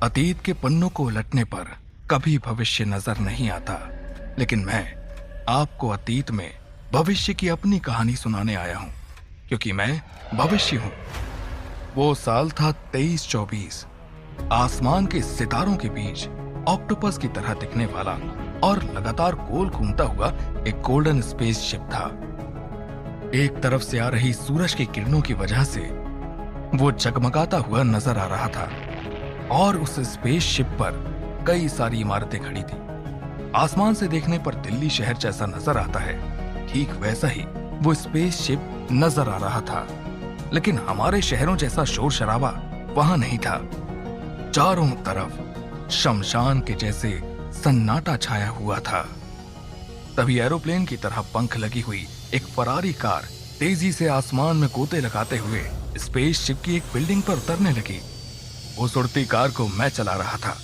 अतीत के पन्नों को उलटने पर कभी भविष्य नजर नहीं आता, लेकिन मैं आपको अतीत में भविष्य की अपनी कहानी सुनाने आया हूं, क्योंकि मैं भविष्य हूं। वो साल था 2324। आसमान के सितारों के बीच ऑक्टोपस की तरह दिखने वाला और लगातार गोल घूमता हुआ एक गोल्डन स्पेस शिप था। एक तरफ से आ रही सूरज की किरणों की वजह से वो जगमगाता हुआ नजर आ रहा था और उस स्पेस शिप पर कई सारी इमारतें खड़ी थी। आसमान से देखने पर दिल्ली शहर जैसा नजर आता है, ठीक वैसा ही वो स्पेस शिप नजर आ रहा था, लेकिन हमारे शहरों जैसा शोर शराबा वहां नहीं था। चारों तरफ शमशान के जैसे सन्नाटा छाया हुआ था। तभी एरोप्लेन की तरह पंख लगी हुई एक फरारी कार तेजी से आसमान में गोते लगाते हुए स्पेस शिप की एक बिल्डिंग पर उतरने लगी। उस उड़ती कार को मैं चला रहा था।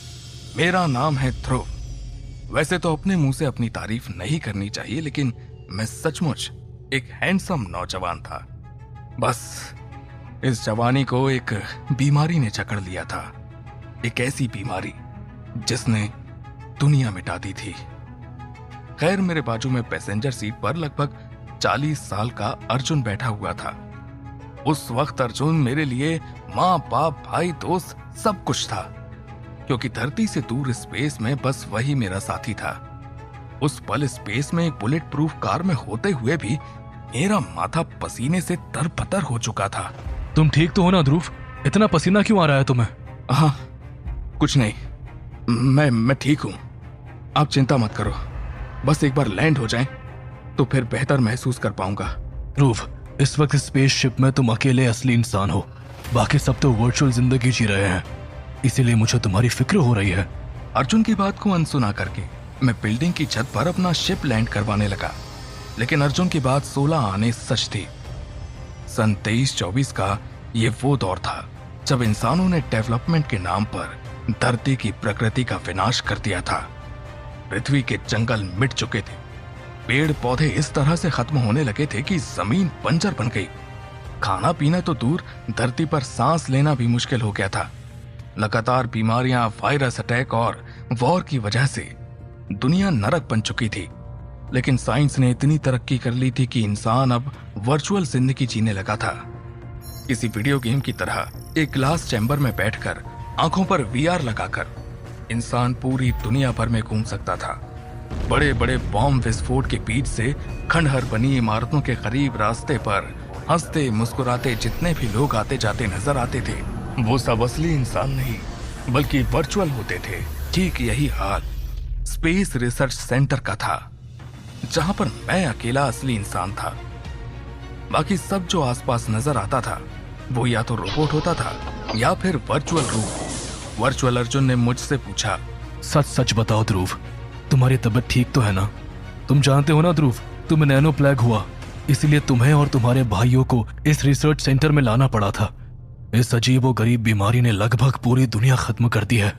मेरा नाम है ध्रुव। वैसे तो अपने मुंह से अपनी तारीफ नहीं करनी चाहिए, लेकिन मैं सचमुच एक हैंडसम नौजवान था। बस इस जवानी को एक बीमारी ने जकड़ लिया था, एक ऐसी बीमारी जिसने दुनिया मिटा दी थी। खैर, मेरे बाजू में पैसेंजर सीट पर लगभग 40 साल का अर्जुन बैठा हुआ था। उस वक्त अर्जुन मेरे लिए माँ बाप भाई दोस्त सब कुछ था, क्योंकि धरती से दूर स्पेस में बस वही मेरा साथी था। उस पल स्पेस में एक बुलेट प्रूफ कार में होते हुए भी मेरा माथा पसीने से तरबतर हो चुका था। तुम ठीक तो हो ना ध्रुव? इतना पसीना क्यों आ रहा है तुम्हें? हाँ, कुछ नहीं, मैं ठीक हूं। आप चिंता मत करो, बस एक बार लैंड हो जाएं तो फिर बेहतर महसूस कर पाऊंगा। ध्रुव, इस वक्त स्पेसशिप में तुम अकेले असली इंसान हो, बाकी सब तो वर्चुअल जिंदगी जी रहे हैं, इसीलिए मुझे तुम्हारी फिक्र हो रही है। अर्जुन की बात को अनसुना करके मैं बिल्डिंग की छत पर अपना शिप लैंड करवाने लगा, लेकिन अर्जुन की बात 16 आने सच थी। सन 2324 का ये वो दौर था जब इंसानों ने डेवलपमेंट के नाम पर धरती की प्रकृति का विनाश कर दिया था। पृथ्वी के जंगल मिट चुके थे, पेड़ पौधे इस तरह से खत्म होने लगे थे कि जमीन बंजर बन गई। खाना पीना तो दूर, धरती पर सांस लेना भी मुश्किल हो गया था। लगातार बीमारियां, वायरस अटैक और वॉर की वजह से दुनिया नरक बन चुकी थी। लेकिन साइंस ने इतनी तरक्की कर ली थी कि इंसान अब वर्चुअल जिंदगी जीने लगा था। किसी वीडियो गेम की तरह एक ग्लास चैम्बर में बैठकर आंखों पर वीआर लगाकर इंसान पूरी दुनिया भर में घूम सकता था। बड़े बड़े बॉम्ब विस्फोट के बीच से खंडहर बनी इमारतों के करीब रास्ते पर हंसते मुस्कुराते जितने भी लोग आते जाते नजर आते थे, वो सब असली इंसान नहीं बल्कि वर्चुअल होते थे। ठीक यही हाल स्पेस रिसर्च सेंटर का था, जहां पर मैं अकेला असली इंसान था। बाकी सब जो आसपास नजर आता था वो या तो रोबोट होता था या फिर वर्चुअल रूप। वर्चुअल अर्जुन ने मुझसे पूछा, सच सच बताओ ध्रुव, तुम्हारी तबीयत ठीक तो है ना? तुम जानते हो ना ध्रुव, तुम्हें नैनो प्लेग हुआ, इसलिए तुम्हें और तुम्हारे भाइयों को इस रिसर्च सेंटर में लाना पड़ा था। इस अजीब और गरीब बीमारी ने लगभग पूरी दुनिया खत्म कर दी है।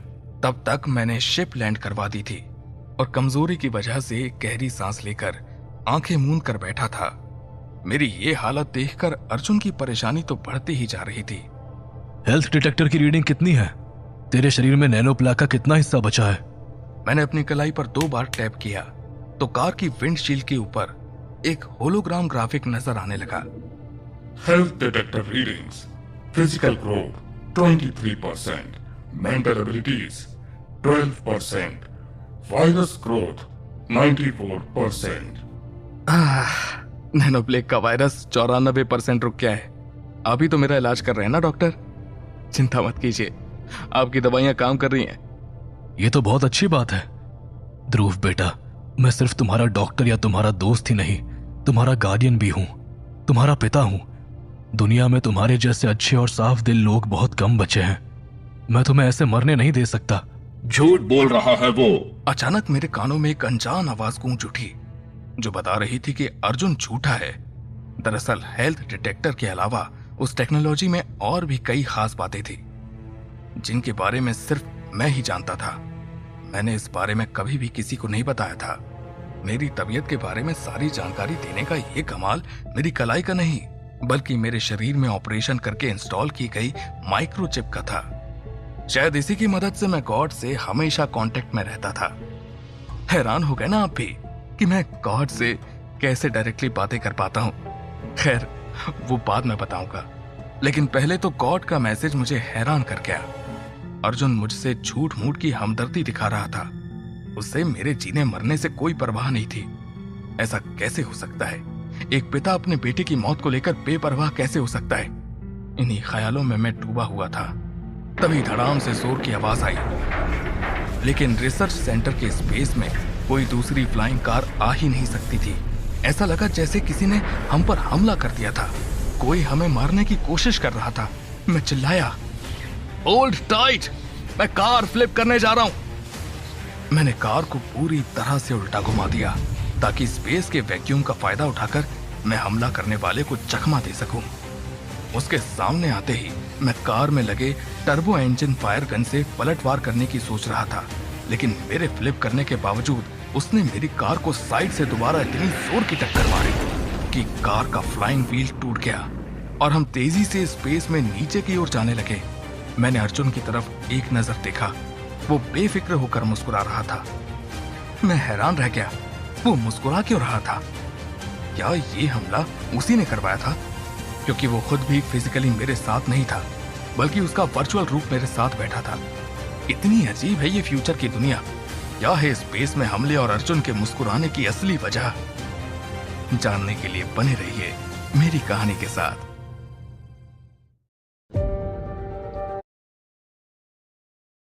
तब तक मैंने शिप लैंड करवा दी थी और कमजोरी की वजह से गहरी सांस लेकर आंखें मूंद कर बैठा था। मेरी ये हालत देखकर अर्जुन की परेशानी तो बढ़ती ही जा रही थी। हेल्थ डिटेक्टर की रीडिंग कितनी है? तेरे शरीर में नैनो प्लेग का कितना हिस्सा बचा है? मैंने अपनी कलाई पर 2 बार टैप किया तो कार की विंडशील्ड के ऊपर एक होलोग्राम ग्राफिक नजर आने लगा। Health detector readings. Physical growth 23%. Mental abilities 12%. Virus growth 94%. Nano plague का वायरस 94% रुक गया है। आप ही तो मेरा इलाज कर रहे हैं ना डॉक्टर? चिंता मत कीजिए, आपकी दवाइयां काम कर रही हैं। ये तो बहुत अच्छी बात है। ध्रुव बेटा, मैं सिर्फ तुम्हारा डॉक्टर या तुम्हारा दोस्त ही नहीं, तुम्हारा गार्डियन भी हूं, तुम्हारा पिता हूं। दुनिया में तुम्हारे जैसे अच्छे और साफ दिल लोग बहुत कम बचे हैं। मैं तुम्हें ऐसे मरने नहीं दे सकता। झूठ बोल रहा है वो। अचानक मेरे कानों में एक अनजान आवाज गूंज उठी जो बता रही थी कि अर्जुन झूठा है। दरअसल हेल्थ डिटेक्टर के अलावा उस टेक्नोलॉजी में और भी कई खास बातें थी जिनके बारे में सिर्फ मैं ही जानता था। मैंने इस बारे में कभी भी किसी को नहीं बताया था। मेरी तबीयत के बारे में सारी जानकारी देने का ये कमाल मेरी कलाई का नहीं बल्कि मेरे शरीर में ऑपरेशन करके इंस्टॉल की गई माइक्रोचिप का था। शायद इसी की मदद से मैं गॉड से हमेशा कांटेक्ट में रहता था। हैरान हो गए ना आप भी कि मैं गॉड से कैसे डायरेक्टली बातें कर पाता हूं। खैर, वो बाद में बताऊंगा, लेकिन पहले तो गॉड का मैसेज मुझे हैरान कर गया। अर्जुन मुझसे झूठ मूठ की हमदर्दी दिखा रहा था। उससे मेरे जीने मरने से कोई परवाह नहीं थी। ऐसा कैसे हो सकता है? एक पिता अपने बेटे की मौत को लेकर बेपरवाह कैसे हो सकता है? इन्हीं ख्यालों में मैं डूबा हुआ था। तभी धड़ाम से जोर की आवाज आई, लेकिन रिसर्च सेंटर के स्पेस में कोई दूसरी फ्लाइंग कार आ ही नहीं सकती थी। ऐसा लगा जैसे किसी ने हम पर हमला कर दिया था। कोई हमें मारने की कोशिश कर रहा था। मैं चिल्लाया, होल्ड टाइट, मैं कार फ्लिप करने जा रहा हूं। मैंने कार को पूरी तरह से उल्टा घुमा दिया ताकि स्पेस के वैक्यूम का फायदा उठाकर मैं हमला करने वाले को चकमा दे सकूं। उसके सामने आते ही मैं कार में लगे टर्बो इंजन फायर गन से पलटवार करने की सोच रहा था, लेकिन मेरे फ्लिप करने के बावजूद उसने मेरी कार को साइड से दोबारा इतनी जोर की टक्कर मारी कि कार का फ्लाइंग व्हील टूट गया और हम तेजी से स्पेस में नीचे की ओर जाने लगे। मैंने अर्जुन की तरफ एक नजर देखा। वो बेफिक्र होकर मुस्कुरा रहा था। मैं हैरान रह गया, वो मुस्कुरा क्यों रहा था? क्या ये हमला उसी ने करवाया था? क्योंकि वो खुद भी फिजिकली मेरे साथ नहीं था, बल्कि उसका वर्चुअल रूप मेरे साथ बैठा था। इतनी अजीब है ये फ्यूचर की दुनिया। क्या है स्पेस में हमले और अर्जुन के मुस्कुराने की असली वजह? जानने के लिए बने रहिए मेरी कहानी के साथ।